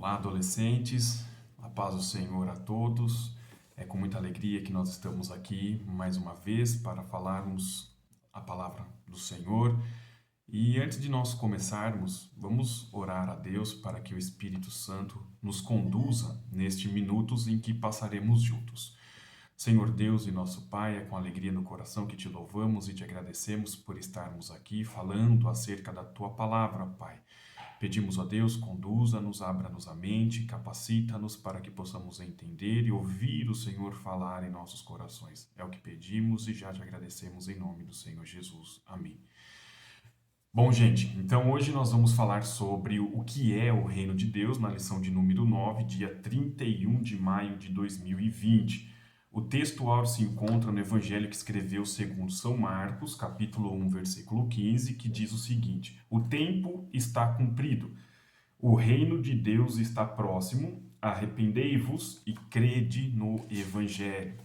Olá, adolescentes, a paz do Senhor a todos. É com muita alegria que nós estamos aqui mais uma vez para falarmos a palavra do Senhor. E antes de nós começarmos, vamos orar a Deus para que o Espírito Santo nos conduza nestes minutos em que passaremos juntos. Senhor Deus e nosso Pai, é com alegria no coração que te louvamos e te agradecemos por estarmos aqui falando acerca da tua palavra, Pai. Pedimos a Deus, conduza-nos, abra-nos a mente, capacita-nos para que possamos entender e ouvir o Senhor falar em nossos corações. É o que pedimos e já te agradecemos em nome do Senhor Jesus. Amém. Bom, gente, então hoje nós vamos falar sobre o que é o Reino de Deus na lição de número 9, dia 31 de maio de 2020. O texto áureo se encontra no Evangelho que escreveu segundo São Marcos, capítulo 1, versículo 15, que diz o seguinte: O tempo está cumprido, o reino de Deus está próximo, arrependei-vos e crede no Evangelho.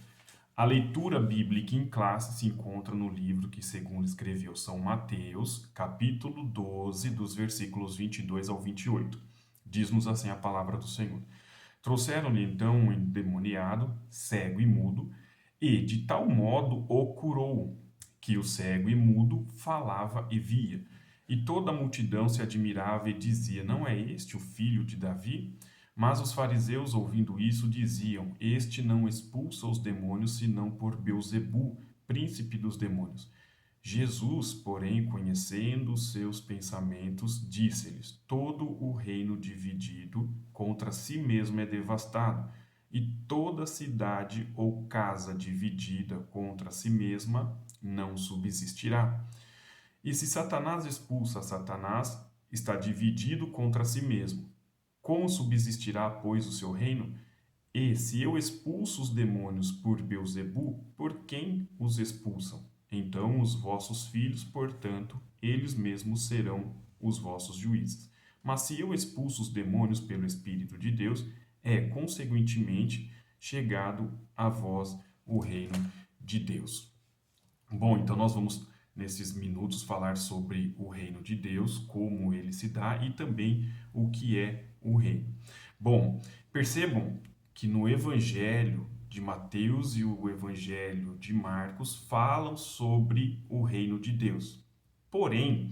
A leitura bíblica em classe se encontra no livro que, segundo escreveu São Mateus, capítulo 12, dos versículos 22 ao 28. Diz-nos assim a palavra do Senhor. Trouxeram-lhe então um endemoniado, cego e mudo, e de tal modo o curou, que o cego e mudo falava e via. E toda a multidão se admirava e dizia: Não é este o filho de Davi? Mas os fariseus, ouvindo isso, diziam: Este não expulsa os demônios, senão por Beelzebu, príncipe dos demônios. Jesus, porém, conhecendo os seus pensamentos, disse-lhes: Todo o reino dividido contra si mesmo é devastado, e toda cidade ou casa dividida contra si mesma não subsistirá. E se Satanás expulsa Satanás, está dividido contra si mesmo. Como subsistirá, pois, o seu reino? E se eu expulso os demônios por Beelzebu, por quem os expulsam? Então os vossos filhos, portanto, eles mesmos serão os vossos juízes. Mas se eu expulso os demônios pelo Espírito de Deus, é, consequentemente, chegado a vós o reino de Deus. Bom, então nós vamos, nesses minutos, falar sobre o reino de Deus, como ele se dá e também o que é o reino. Bom, percebam que no Evangelho de Mateus e o Evangelho de Marcos falam sobre o reino de Deus. Porém,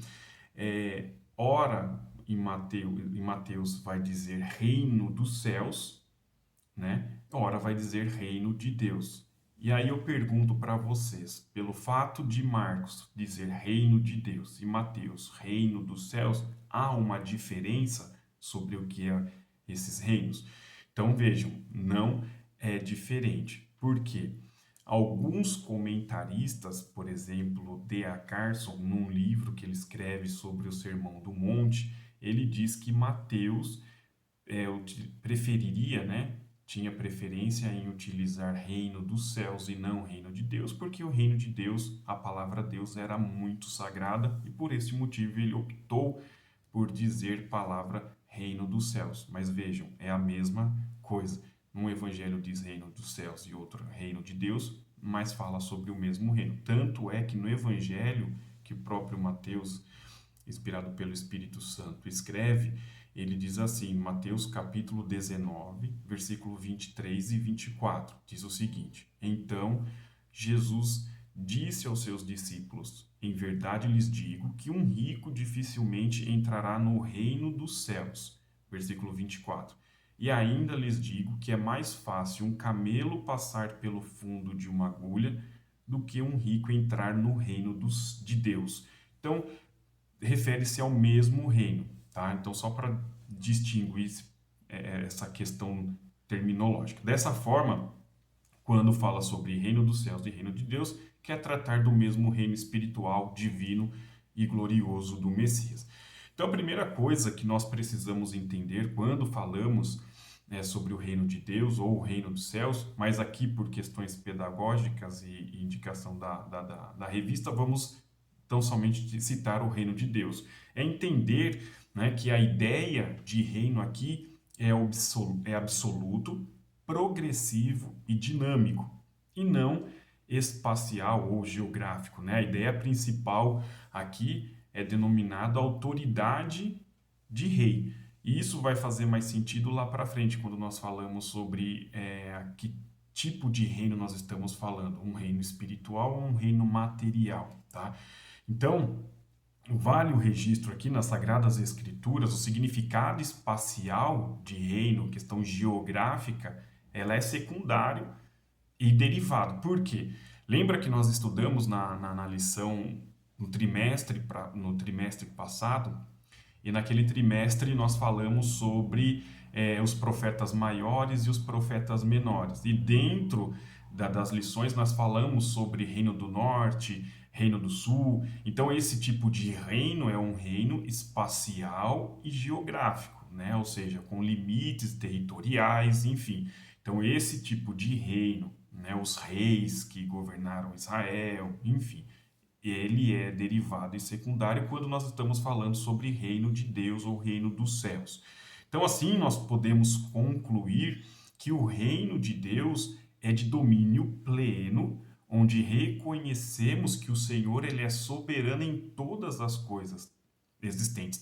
ora em Mateus vai dizer reino dos céus, né? Ora vai dizer reino de Deus. E aí eu pergunto para vocês, pelo fato de Marcos dizer reino de Deus e Mateus reino dos céus, há uma diferença sobre o que é esses reinos? Então vejam, não é diferente. Por quê? Alguns comentaristas, por exemplo, D.A. Carson, num livro que ele escreve sobre o Sermão do Monte, ele diz que Mateus preferiria, né? Tinha preferência em utilizar reino dos céus e não reino de Deus, porque o reino de Deus, a palavra Deus, era muito sagrada e por esse motivo ele optou por dizer palavra reino dos céus. Mas vejam, é a mesma coisa. Um evangelho diz reino dos céus e outro reino de Deus, mas fala sobre o mesmo reino. Tanto é que no evangelho que o próprio Mateus, inspirado pelo Espírito Santo, escreve, ele diz assim, Mateus capítulo 19, versículo 23 e 24, diz o seguinte: Então Jesus disse aos seus discípulos: Em verdade lhes digo que um rico dificilmente entrará no reino dos céus. Versículo 24. E ainda lhes digo que é mais fácil um camelo passar pelo fundo de uma agulha do que um rico entrar no reino de Deus. Então, refere-se ao mesmo reino, tá? Então, só para distinguir essa questão terminológica. Dessa forma, quando fala sobre reino dos céus e reino de Deus, quer tratar do mesmo reino espiritual, divino e glorioso do Messias. Então, a primeira coisa que nós precisamos entender quando falamos sobre o reino de Deus ou o reino dos céus, mas aqui por questões pedagógicas e indicação da revista, vamos tão somente citar o reino de Deus. É entender, né, que a ideia de reino aqui é absoluto, progressivo e dinâmico, e não espacial ou geográfico, né? A ideia principal aqui é denominada autoridade de rei. E isso vai fazer mais sentido lá para frente, quando nós falamos sobre que tipo de reino nós estamos falando, um reino espiritual ou um reino material, tá? Então, vale o registro aqui nas Sagradas Escrituras, o significado espacial de reino, questão geográfica, ela é secundário e derivado. Por quê? Lembra que nós estudamos na lição no trimestre passado, e naquele trimestre nós falamos sobre os profetas maiores e os profetas menores. E dentro das lições nós falamos sobre Reino do Norte, Reino do Sul. Então esse tipo de reino é um reino espacial e geográfico, né? Ou seja, com limites territoriais, enfim. Então esse tipo de reino, né? Os reis que governaram Israel, enfim, ele é derivado e secundário quando nós estamos falando sobre reino de Deus ou reino dos céus. Então, assim, nós podemos concluir que o reino de Deus é de domínio pleno, onde reconhecemos que o Senhor ele é soberano em todas as coisas existentes,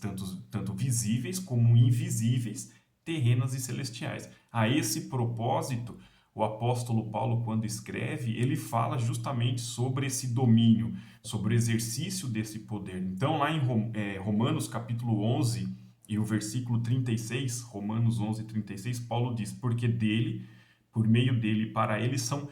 tanto visíveis como invisíveis, terrenas e celestiais. A esse propósito, o apóstolo Paulo, quando escreve, ele fala justamente sobre esse domínio, sobre o exercício desse poder. Então, lá em Romanos capítulo 11 e o versículo 36, Romanos 11, 36, Paulo diz, porque dele, por meio dele, para ele são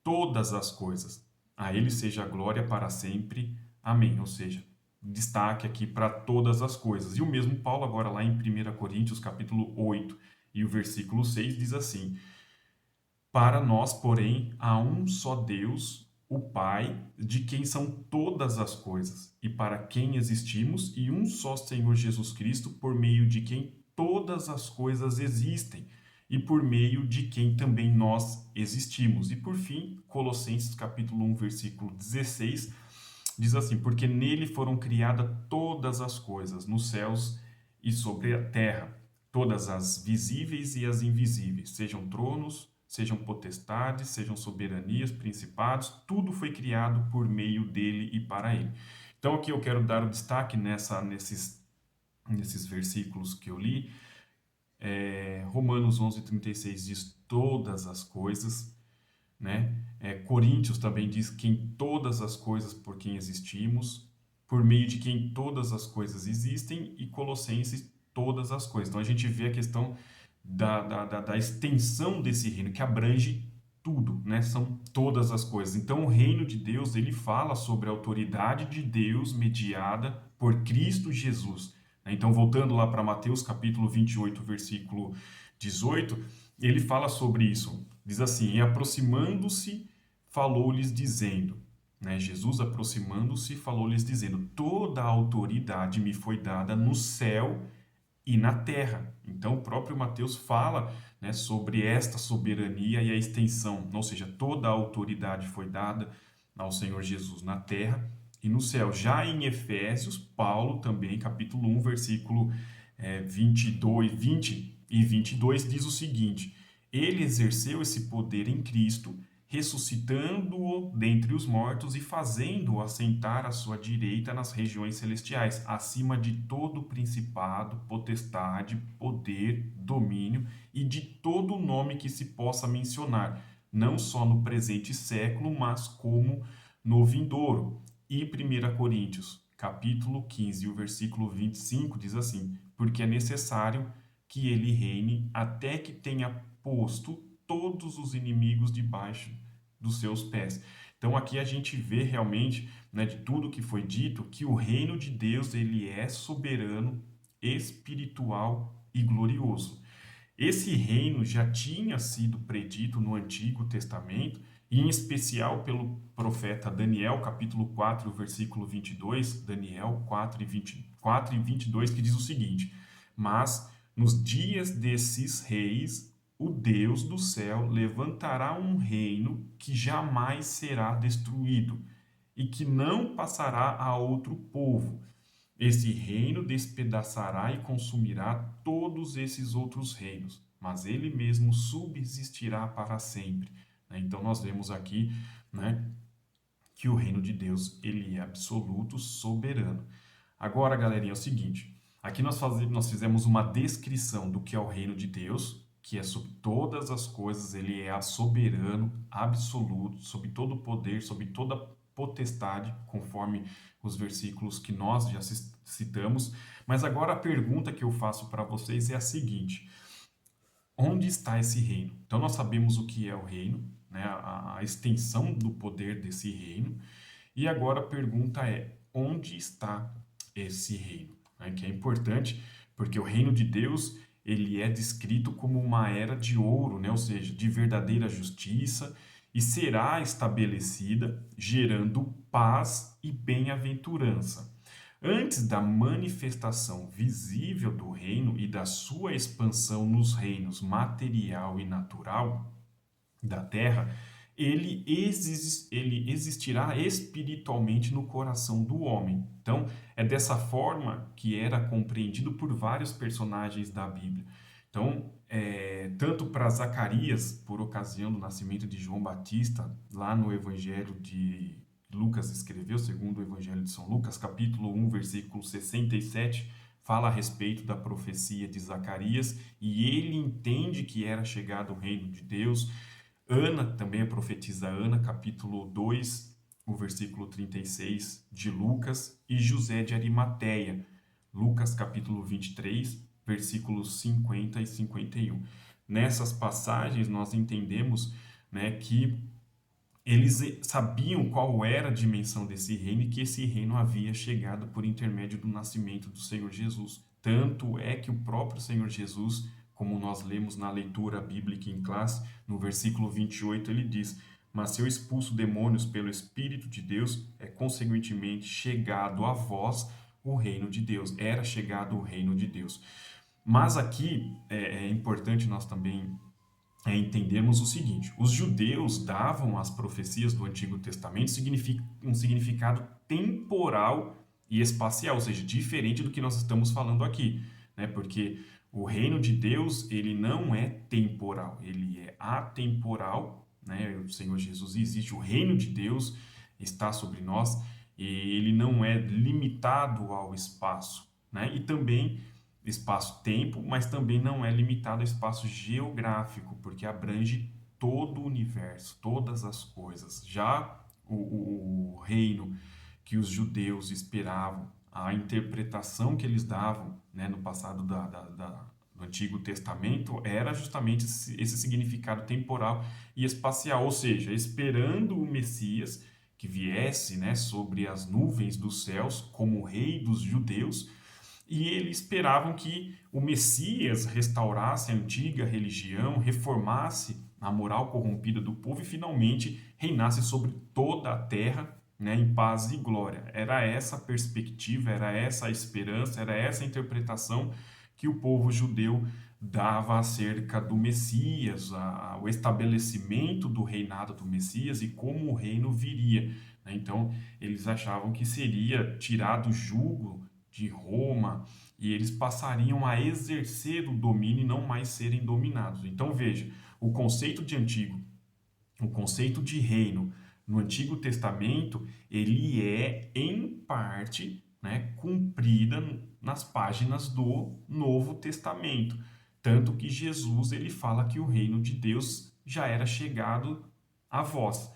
todas as coisas. A ele seja a glória para sempre. Amém. Ou seja, destaque aqui para todas as coisas. E o mesmo Paulo, agora lá em 1 Coríntios capítulo 8 e o versículo 6, diz assim, para nós, porém, há um só Deus, o Pai, de quem são todas as coisas, e para quem existimos, e um só Senhor Jesus Cristo, por meio de quem todas as coisas existem, e por meio de quem também nós existimos. E por fim, Colossenses capítulo 1, versículo 16, diz assim: porque nele foram criadas todas as coisas, nos céus e sobre a terra, todas as visíveis e as invisíveis, sejam tronos, sejam potestades, sejam soberanias, principados, tudo foi criado por meio dele e para ele. Então aqui eu quero dar o destaque nesses versículos que eu li. Romanos 11:36 diz todas as coisas, né? Coríntios também diz que em todas as coisas por quem existimos, por meio de quem todas as coisas existem, e Colossenses todas as coisas. Então a gente vê a questão da extensão desse reino, que abrange tudo, né? São todas as coisas. Então o reino de Deus, ele fala sobre a autoridade de Deus mediada por Cristo Jesus. Então, voltando lá para Mateus capítulo 28, versículo 18, ele fala sobre isso. Diz assim: e aproximando-se, falou-lhes dizendo, né? Jesus aproximando-se, falou-lhes dizendo: toda a autoridade me foi dada no céu e na terra. Então, o próprio Mateus fala, né, sobre esta soberania e a extensão, ou seja, toda a autoridade foi dada ao Senhor Jesus na terra e no céu. Já em Efésios, Paulo também, capítulo 1, versículo 20 e 22, diz o seguinte: ele exerceu esse poder em Cristo, ressuscitando-o dentre os mortos e fazendo-o assentar à sua direita nas regiões celestiais, acima de todo principado, potestade, poder, domínio e de todo nome que se possa mencionar, não só no presente século, mas como no vindouro. E 1 Coríntios, capítulo 15, o versículo 25 diz assim: porque é necessário que ele reine até que tenha posto todos os inimigos debaixo dos seus pés. Então aqui a gente vê realmente, né, de tudo que foi dito, que o reino de Deus ele é soberano, espiritual e glorioso. Esse reino já tinha sido predito no Antigo Testamento, e em especial pelo profeta Daniel, capítulo 4, versículo 22, Daniel 4 e 22, que diz o seguinte: mas nos dias desses reis, o Deus do céu levantará um reino que jamais será destruído e que não passará a outro povo. Esse reino despedaçará e consumirá todos esses outros reinos, mas ele mesmo subsistirá para sempre. Então nós vemos aqui, né, que o reino de Deus ele é absoluto, soberano. Agora, galerinha, é o seguinte: Aqui nós fizemos uma descrição do que é o reino de Deus, que é sobre todas as coisas, ele é soberano, absoluto, sobre todo o poder, sobre toda potestade, conforme os versículos que nós já citamos. Mas agora a pergunta que eu faço para vocês é a seguinte: onde está esse reino? Então nós sabemos o que é o reino, né? A extensão do poder desse reino. E agora a pergunta é: onde está esse reino? Né? Que é importante, porque o reino de Deus ele é descrito como uma era de ouro, né? Ou seja, de verdadeira justiça, e será estabelecida gerando paz e bem-aventurança. Antes da manifestação visível do reino e da sua expansão nos reinos material e natural da terra, ele existirá espiritualmente no coração do homem. Então, é dessa forma que era compreendido por vários personagens da Bíblia. Então, tanto para Zacarias, por ocasião do nascimento de João Batista, lá no Evangelho de Lucas escreveu, segundo o Evangelho de São Lucas, capítulo 1, versículo 67, fala a respeito da profecia de Zacarias, e ele entende que era chegado o reino de Deus. Ana, também a profetisa Ana, capítulo 2, o versículo 36 de Lucas, e José de Arimateia, Lucas capítulo 23, versículos 50 e 51. Nessas passagens nós entendemos, né, que eles sabiam qual era a dimensão desse reino e que esse reino havia chegado por intermédio do nascimento do Senhor Jesus. Tanto é que o próprio Senhor Jesus, como nós lemos na leitura bíblica em classe, no versículo 28, ele diz: Mas se eu expulso demônios pelo Espírito de Deus, é consequentemente chegado a vós o reino de Deus. Era chegado o reino de Deus. Mas aqui é importante nós também entendermos o seguinte: os judeus davam às profecias do Antigo Testamento um significado temporal e espacial, ou seja, diferente do que nós estamos falando aqui, né? Porque o reino de Deus, ele não é temporal, ele é atemporal, né? O Senhor Jesus existe, o reino de Deus está sobre nós e ele não é limitado ao espaço, né? E também espaço-tempo, mas também não é limitado ao espaço geográfico, porque abrange todo o universo, todas as coisas. Já o reino que os judeus esperavam, a interpretação que eles davam, né, no passado do Antigo Testamento era justamente esse significado temporal e espacial, ou seja, esperando o Messias que viesse, né, sobre as nuvens dos céus como rei dos judeus, e eles esperavam que o Messias restaurasse a antiga religião, reformasse a moral corrompida do povo e finalmente reinasse sobre toda a terra, né, em paz e glória. Era essa a perspectiva, era essa a esperança, era essa a interpretação que o povo judeu dava acerca do Messias, o estabelecimento do reinado do Messias e como o reino viria, né? Então, eles achavam que seria tirado o jugo de Roma e eles passariam a exercer o domínio e não mais serem dominados. Então veja, o conceito de reino no Antigo Testamento, ele é em parte, né, cumprida nas páginas do Novo Testamento. Tanto que Jesus ele fala que o reino de Deus já era chegado a vós.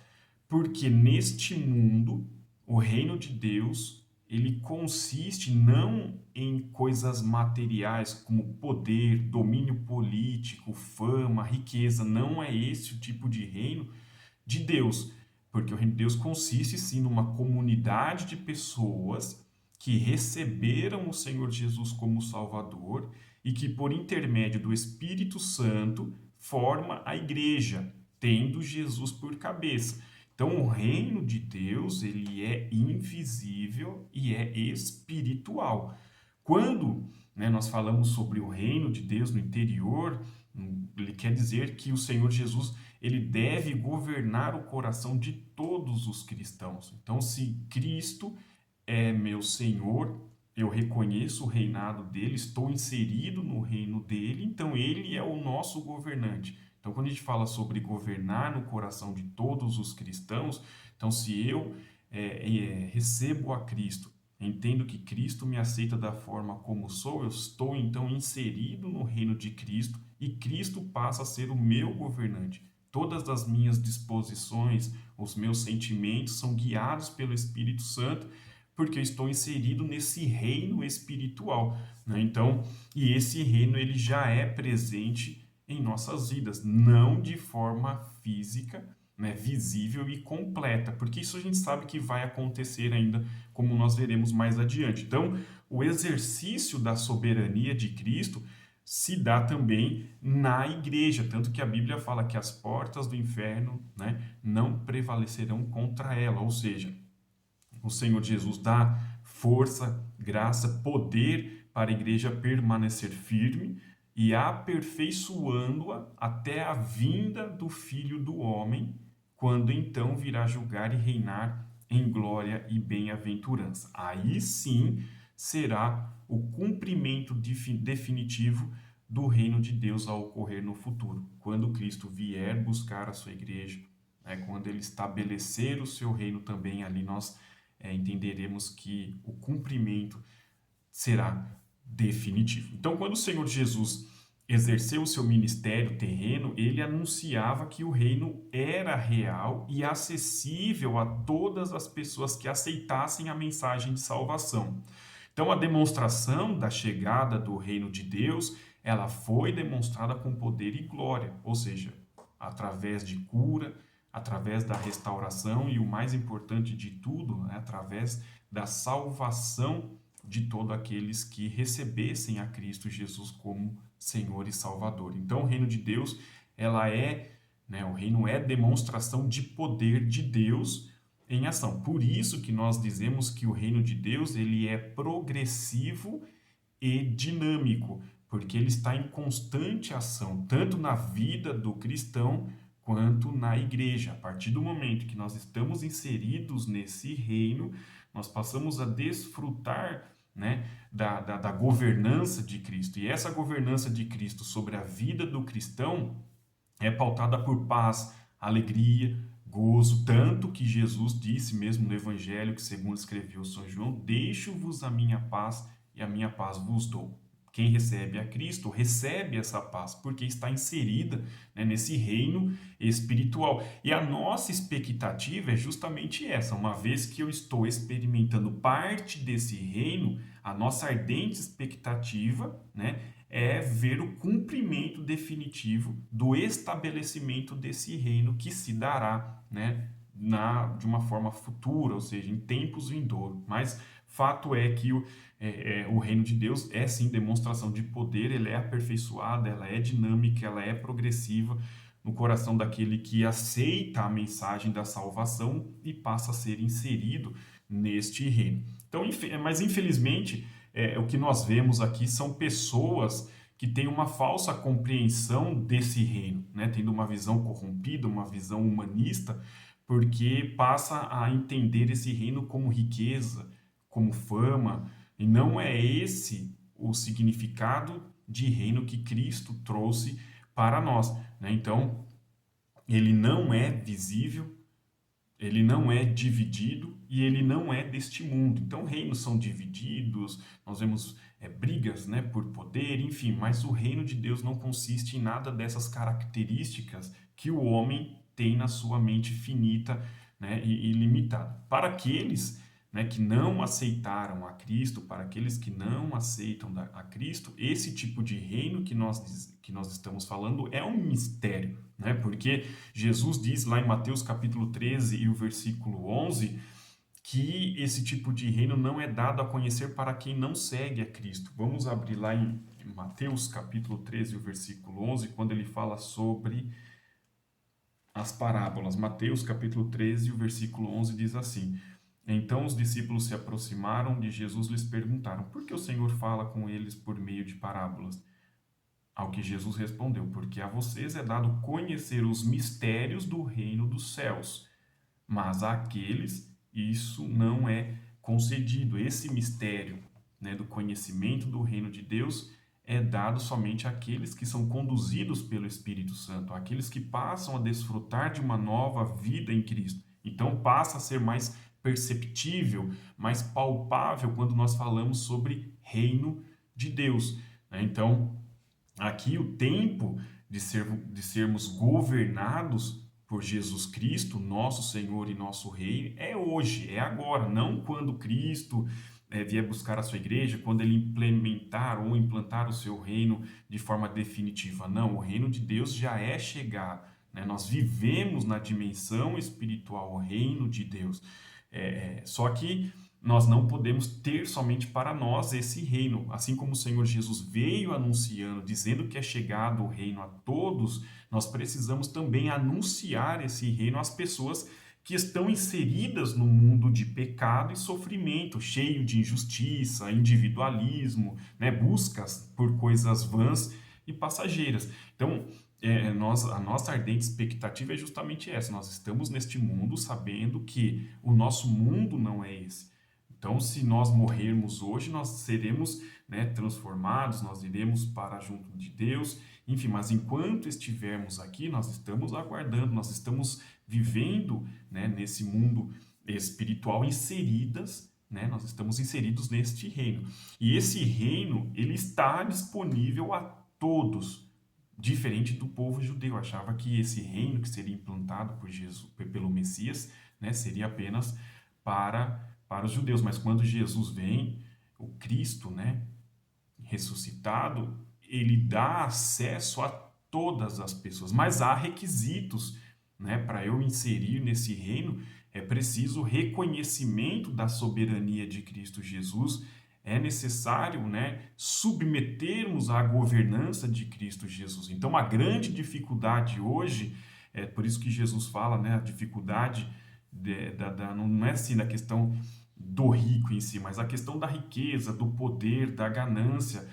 Porque neste mundo, o reino de Deus ele consiste não em coisas materiais como poder, domínio político, fama, riqueza. Não é esse o tipo de reino de Deus, porque o reino de Deus consiste sim numa comunidade de pessoas que receberam o Senhor Jesus como Salvador e que por intermédio do Espírito Santo forma a igreja, tendo Jesus por cabeça. Então, o reino de Deus, ele é invisível e é espiritual. Quando, né, nós falamos sobre o reino de Deus no interior, ele quer dizer que o Senhor Jesus, ele deve governar o coração de todos os cristãos. Então, se Cristo é meu Senhor, eu reconheço o reinado dele, estou inserido no reino dele, então ele é o nosso governante. Então, quando a gente fala sobre governar no coração de todos os cristãos, então se eu recebo a Cristo entendo que Cristo me aceita da forma como sou, eu estou então inserido no reino de Cristo e Cristo passa a ser o meu governante. Todas as minhas disposições, os meus sentimentos são guiados pelo Espírito Santo, porque eu estou inserido nesse reino espiritual, né? Então, e esse reino ele já é presente em nossas vidas, não de forma física, né, visível e completa, porque isso a gente sabe que vai acontecer ainda, como nós veremos mais adiante. Então, o exercício da soberania de Cristo se dá também na igreja, tanto que a Bíblia fala que as portas do inferno, né, não prevalecerão contra ela, ou seja, o Senhor Jesus dá força, graça, poder para a igreja permanecer firme e aperfeiçoando-a até a vinda do Filho do Homem, quando então virá julgar e reinar em glória e bem-aventurança. Aí sim será o cumprimento definitivo do reino de Deus a ocorrer no futuro, quando Cristo vier buscar a sua igreja, né, quando ele estabelecer o seu reino também, ali nós entenderemos que o cumprimento será definitivo. Então, quando o Senhor Jesus exerceu o seu ministério terreno, ele anunciava que o reino era real e acessível a todas as pessoas que aceitassem a mensagem de salvação. Então, a demonstração da chegada do reino de Deus, ela foi demonstrada com poder e glória, ou seja, através de cura, através da restauração e o mais importante de tudo, né, através da salvação de todos aqueles que recebessem a Cristo Jesus como Senhor e Salvador. Então, o reino de Deus, o reino é demonstração de poder de Deus em ação. Por isso que nós dizemos que o reino de Deus, ele é progressivo e dinâmico, porque ele está em constante ação, tanto na vida do cristão quanto na igreja. A partir do momento que nós estamos inseridos nesse reino, nós passamos a desfrutar, né, da governança de Cristo. E essa governança de Cristo sobre a vida do cristão é pautada por paz, alegria, gozo, tanto que Jesus disse mesmo no Evangelho, que segundo escreveu São João, deixo-vos a minha paz e a minha paz vos dou. Quem recebe a Cristo recebe essa paz, porque está inserida, né, nesse reino espiritual. E a nossa expectativa é justamente essa. Uma vez que eu estou experimentando parte desse reino, a nossa ardente expectativa, né, é ver o cumprimento definitivo do estabelecimento desse reino que se dará, né, de uma forma futura, ou seja, em tempos vindouros. Mas fato é que o reino de Deus é sim demonstração de poder, ele é aperfeiçoada, ela é dinâmica, ela é progressiva no coração daquele que aceita a mensagem da salvação e passa a ser inserido neste reino. Então, mas infelizmente, o que nós vemos aqui são pessoas que têm uma falsa compreensão desse reino, né? Tendo uma visão corrompida, uma visão humanista, porque passa a entender esse reino como riqueza, como fama, e não é esse o significado de reino que Cristo trouxe para nós, né? Então, ele não é visível, ele não é dividido e ele não é deste mundo. Então, reinos são divididos, nós vemos brigas, né, por poder, enfim, mas o reino de Deus não consiste em nada dessas características que o homem tem na sua mente finita, né, e limitada. Para aqueles, né, que não aceitaram a Cristo, para aqueles que não aceitam a Cristo, esse tipo de reino que nós estamos falando é um mistério, né? Porque Jesus diz lá em Mateus capítulo 13 e o versículo 11 que esse tipo de reino não é dado a conhecer para quem não segue a Cristo. Vamos abrir lá em Mateus capítulo 13 e o versículo 11, quando ele fala sobre as parábolas. Mateus capítulo 13 e o versículo 11 diz assim: então os discípulos se aproximaram de Jesus e lhes perguntaram: por que o Senhor fala com eles por meio de parábolas? Ao que Jesus respondeu: porque a vocês é dado conhecer os mistérios do reino dos céus, mas àqueles isso não é concedido. Esse mistério, né, do conhecimento do reino de Deus é dado somente àqueles que são conduzidos pelo Espírito Santo, àqueles que passam a desfrutar de uma nova vida em Cristo. Então passa a ser mais perceptível, mais palpável quando nós falamos sobre reino de Deus, né? Então, aqui o tempo de sermos governados por Jesus Cristo, nosso Senhor e nosso Rei, é hoje, é agora, não quando Cristo vier buscar a sua igreja, quando ele implementar ou implantar o seu reino de forma definitiva. Não, o reino de Deus já é chegado, né? Nós vivemos na dimensão espiritual, o reino de Deus. Só que nós não podemos ter somente para nós esse reino. Assim como o Senhor Jesus veio anunciando, dizendo que é chegado o reino a todos, nós precisamos também anunciar esse reino às pessoas que estão inseridas no mundo de pecado e sofrimento, cheio de injustiça, individualismo, né, buscas por coisas vãs e passageiras. Então, a nossa ardente expectativa é justamente essa. Nós estamos neste mundo sabendo que o nosso mundo não é esse. Então, se nós morrermos hoje, nós seremos, né, transformados, nós iremos para junto de Deus, enfim, mas enquanto estivermos aqui, nós estamos aguardando, nós estamos vivendo, né, nesse mundo espiritual inseridas, né, nós estamos inseridos neste reino. E esse reino, ele está disponível a todos, diferente do povo judeu. Eu achava que esse reino que seria implantado por Jesus, pelo Messias, né, seria apenas para os judeus, mas quando Jesus vem, o Cristo, né, ressuscitado, ele dá acesso a todas as pessoas, mas há requisitos, né, para eu inserir nesse reino, é preciso reconhecimento da soberania de Cristo Jesus, é necessário, né, submetermos à governança de Cristo Jesus. Então, a grande dificuldade hoje, é por isso que Jesus fala, né, a dificuldade não é assim da questão do rico em si, mas a questão da riqueza, do poder, da ganância.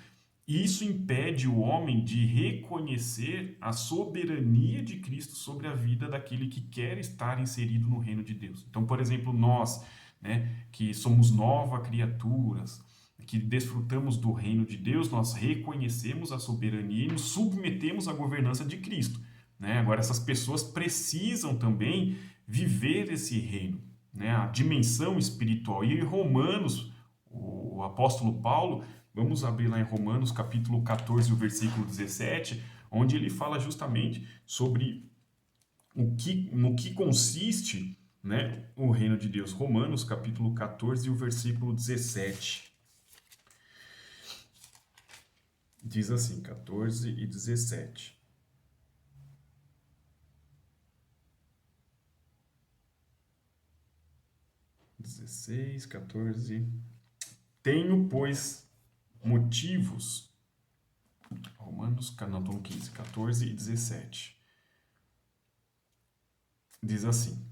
Isso impede o homem de reconhecer a soberania de Cristo sobre a vida daquele que quer estar inserido no reino de Deus. Então, por exemplo, nós, né, que somos novas criaturas, que desfrutamos do reino de Deus, nós reconhecemos a soberania e nos submetemos à governança de Cristo, né? Agora, essas pessoas precisam também viver esse reino, né? A dimensão espiritual. E em Romanos, o apóstolo Paulo, vamos abrir lá em Romanos capítulo 14, o versículo 17, onde ele fala justamente sobre no que consiste, né, o reino de Deus. Romanos capítulo 14, o versículo 17. Diz assim, 14 e 17. 16, 14. Tenho, pois, motivos. Romanos, não, estou no 15, 14 e 17. Diz assim: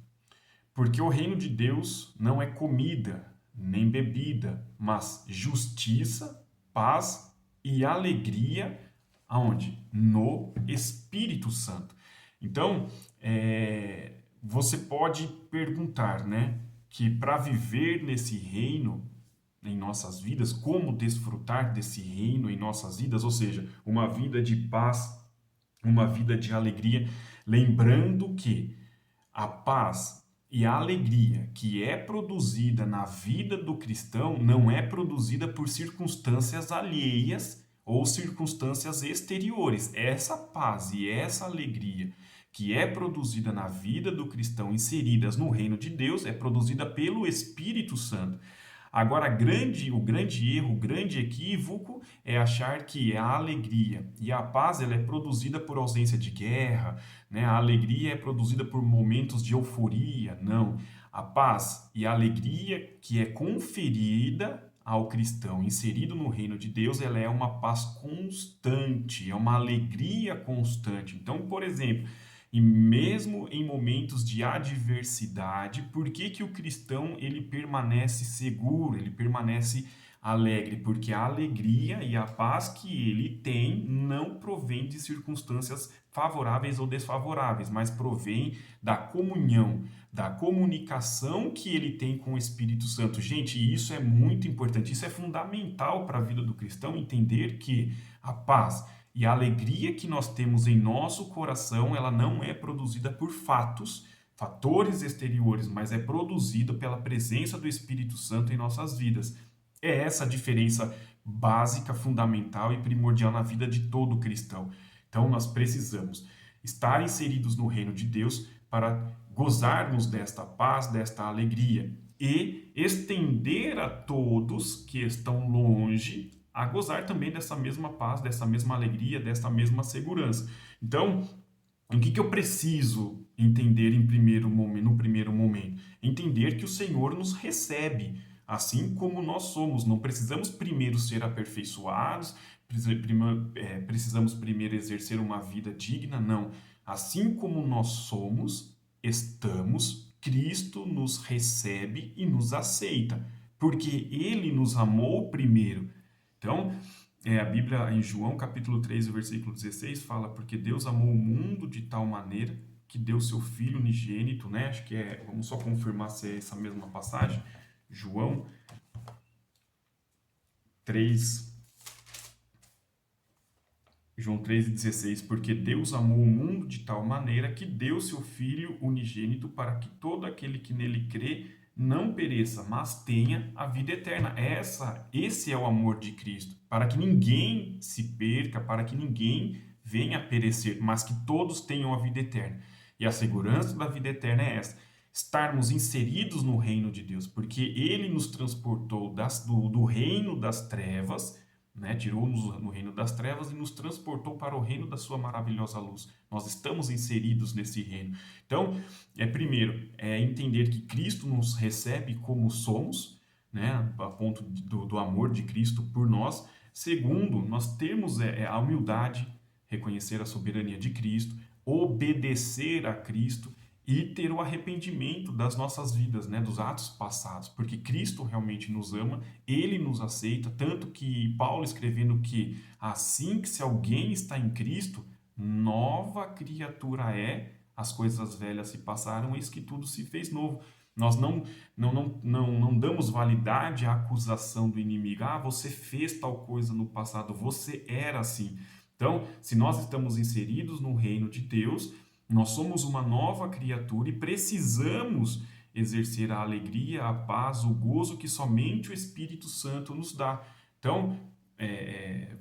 porque o reino de Deus não é comida, nem bebida, mas justiça, paz e alegria, aonde? No Espírito Santo. Então, você pode perguntar, né, que para viver nesse reino em nossas vidas, como desfrutar desse reino em nossas vidas, ou seja, uma vida de paz, uma vida de alegria, lembrando que a paz e a alegria que é produzida na vida do cristão não é produzida por circunstâncias alheias ou circunstâncias exteriores. Essa paz e essa alegria que é produzida na vida do cristão inseridas no reino de Deus é produzida pelo Espírito Santo. Agora, o grande erro, o grande equívoco é achar que a alegria e a paz ela é produzida por ausência de guerra, né? A alegria é produzida por momentos de euforia. Não. A paz e a alegria que é conferida ao cristão inserido no reino de Deus, ela é uma paz constante, é uma alegria constante. Então, por exemplo, e mesmo em momentos de adversidade, por que o cristão ele permanece seguro, ele permanece alegre? Porque a alegria e a paz que ele tem não provém de circunstâncias favoráveis ou desfavoráveis, mas provém da comunhão, da comunicação que ele tem com o Espírito Santo. Gente, isso é muito importante, isso é fundamental para a vida do cristão, entender que a paz e a alegria que nós temos em nosso coração, ela não é produzida por fatos fatores exteriores, mas é produzido pela presença do Espírito Santo em nossas vidas. É essa a diferença básica, fundamental e primordial na vida de todo cristão. Então, nós precisamos estar inseridos no reino de Deus para gozarmos desta paz, desta alegria e estender a todos que estão longe a gozar também dessa mesma paz, dessa mesma alegria, dessa mesma segurança. Então, o que eu preciso entender em primeiro momento, no primeiro momento? Entender que o Senhor nos recebe, assim como nós somos. Não precisamos primeiro ser aperfeiçoados, precisamos primeiro exercer uma vida digna, não. Assim como nós somos, estamos, Cristo nos recebe e nos aceita, porque Ele nos amou primeiro. Então, a Bíblia, em João capítulo 3, versículo 16, fala: porque Deus amou o mundo de tal maneira que deu seu Filho unigênito, né? Acho que vamos só confirmar se é essa mesma passagem. João 3, João 3,16, porque Deus amou o mundo de tal maneira que deu seu Filho unigênito para que todo aquele que nele crê não pereça, mas tenha a vida eterna. Esse é o amor de Cristo, para que ninguém se perca, para que ninguém venha a perecer, mas que todos tenham a vida eterna. E a segurança da vida eterna é essa: estarmos inseridos no reino de Deus, porque Ele nos transportou do reino das trevas, né? Tirou-nos no reino das trevas e nos transportou para o reino da sua maravilhosa luz. Nós estamos inseridos nesse reino. Então, primeiro, entender que Cristo nos recebe como somos, né? A ponto do amor de Cristo por nós. Segundo, nós termos a humildade, reconhecer a soberania de Cristo, obedecer a Cristo e ter o arrependimento das nossas vidas, né, dos atos passados, porque Cristo realmente nos ama, Ele nos aceita, tanto que Paulo escrevendo que assim que se alguém está em Cristo, nova criatura é, as coisas velhas se passaram, eis que tudo se fez novo. Nós não damos validade à acusação do inimigo. Ah, você fez tal coisa no passado, você era assim. Então, se nós estamos inseridos no reino de Deus, nós somos uma nova criatura e precisamos exercer a alegria, a paz, o gozo que somente o Espírito Santo nos dá. Então,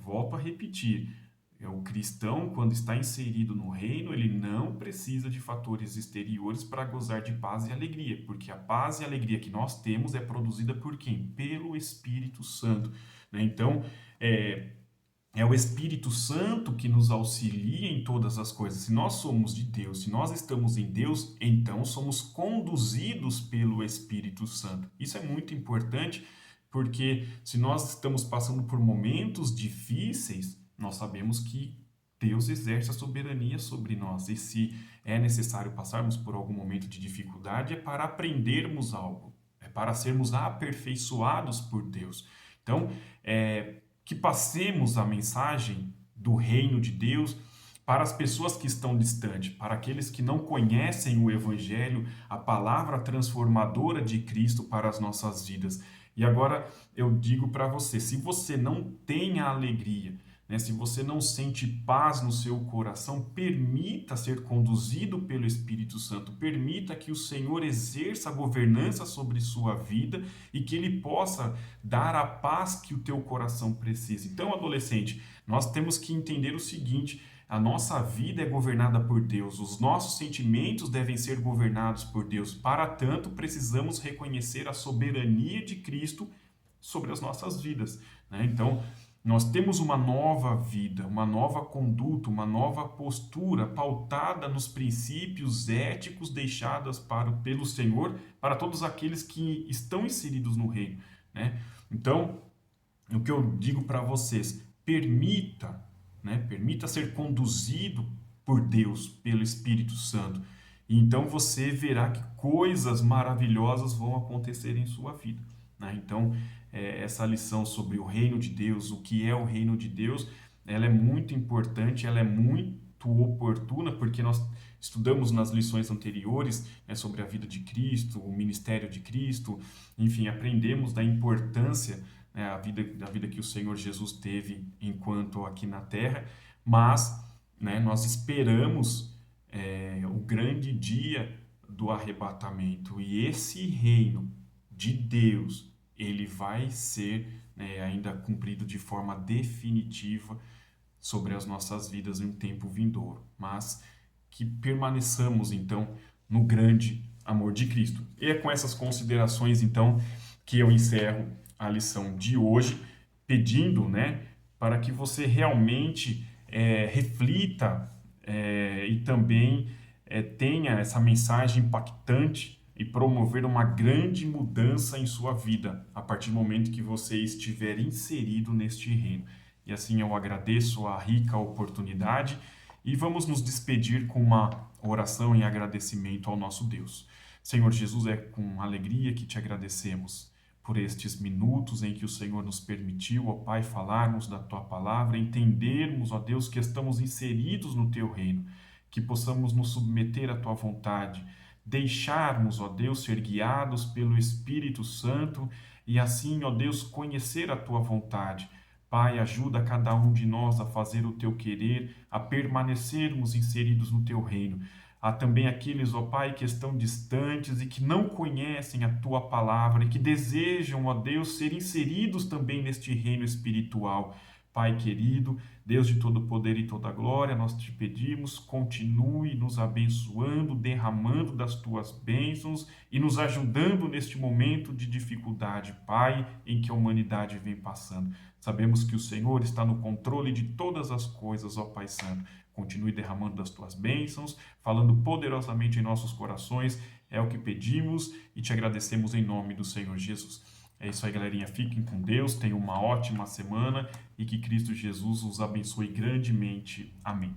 volto a repetir, o cristão, quando está inserido no reino, ele não precisa de fatores exteriores para gozar de paz e alegria, porque a paz e a alegria que nós temos é produzida por quem? Pelo Espírito Santo, né? Então, é o Espírito Santo que nos auxilia em todas as coisas. Se nós somos de Deus, se nós estamos em Deus, então somos conduzidos pelo Espírito Santo. Isso é muito importante, porque se nós estamos passando por momentos difíceis, nós sabemos que Deus exerce a soberania sobre nós. E se é necessário passarmos por algum momento de dificuldade, é para aprendermos algo, é para sermos aperfeiçoados por Deus. Então, que passemos a mensagem do reino de Deus para as pessoas que estão distantes, para aqueles que não conhecem o Evangelho, a palavra transformadora de Cristo para as nossas vidas. E agora eu digo para você, se você não tem a alegria, né, se você não sente paz no seu coração, permita ser conduzido pelo Espírito Santo, permita que o Senhor exerça a governança sobre sua vida e que Ele possa dar a paz que o teu coração precisa. Então, adolescente, nós temos que entender o seguinte: a nossa vida é governada por Deus, os nossos sentimentos devem ser governados por Deus. Para tanto, precisamos reconhecer a soberania de Cristo sobre as nossas vidas, né? Então, nós temos uma nova vida, uma nova conduta, uma nova postura pautada nos princípios éticos deixados pelo Senhor para todos aqueles que estão inseridos no reino, né? Então, o que eu digo para vocês, permita ser conduzido por Deus, pelo Espírito Santo. E então você verá que coisas maravilhosas vão acontecer em sua vida, né? Então, essa lição sobre o reino de Deus, o que é o reino de Deus, ela é muito importante, ela é muito oportuna, porque nós estudamos nas lições anteriores, né, sobre a vida de Cristo, o ministério de Cristo, enfim, aprendemos da importância, né, da vida que o Senhor Jesus teve enquanto aqui na terra, mas, né, nós esperamos o grande dia do arrebatamento. E esse reino de Deus, ele vai ser, né, ainda cumprido de forma definitiva sobre as nossas vidas em um tempo vindouro. Mas que permaneçamos, então, no grande amor de Cristo. E é com essas considerações, então, que eu encerro a lição de hoje, pedindo, né, para que você realmente reflita e também tenha essa mensagem impactante e promover uma grande mudança em sua vida a partir do momento que você estiver inserido neste reino. E assim eu agradeço a rica oportunidade e vamos nos despedir com uma oração em agradecimento ao nosso Deus. Senhor Jesus, é com alegria que te agradecemos por estes minutos em que o Senhor nos permitiu, ó Pai, falarmos da tua palavra, entendermos, ó Deus, que estamos inseridos no teu reino, que possamos nos submeter à tua vontade, deixarmos, ó Deus, ser guiados pelo Espírito Santo e assim, ó Deus, conhecer a tua vontade. Pai, ajuda cada um de nós a fazer o teu querer, a permanecermos inseridos no teu reino. Há também aqueles, ó Pai, que estão distantes e que não conhecem a tua palavra e que desejam, ó Deus, ser inseridos também neste reino espiritual. Pai querido, Deus de todo poder e toda glória, nós te pedimos, continue nos abençoando, derramando das tuas bênçãos e nos ajudando neste momento de dificuldade, Pai, em que a humanidade vem passando. Sabemos que o Senhor está no controle de todas as coisas, ó Pai Santo. Continue derramando das tuas bênçãos, falando poderosamente em nossos corações. É o que pedimos e te agradecemos em nome do Senhor Jesus. É isso aí, galerinha. Fiquem com Deus, tenham uma ótima semana e que Cristo Jesus os abençoe grandemente. Amém.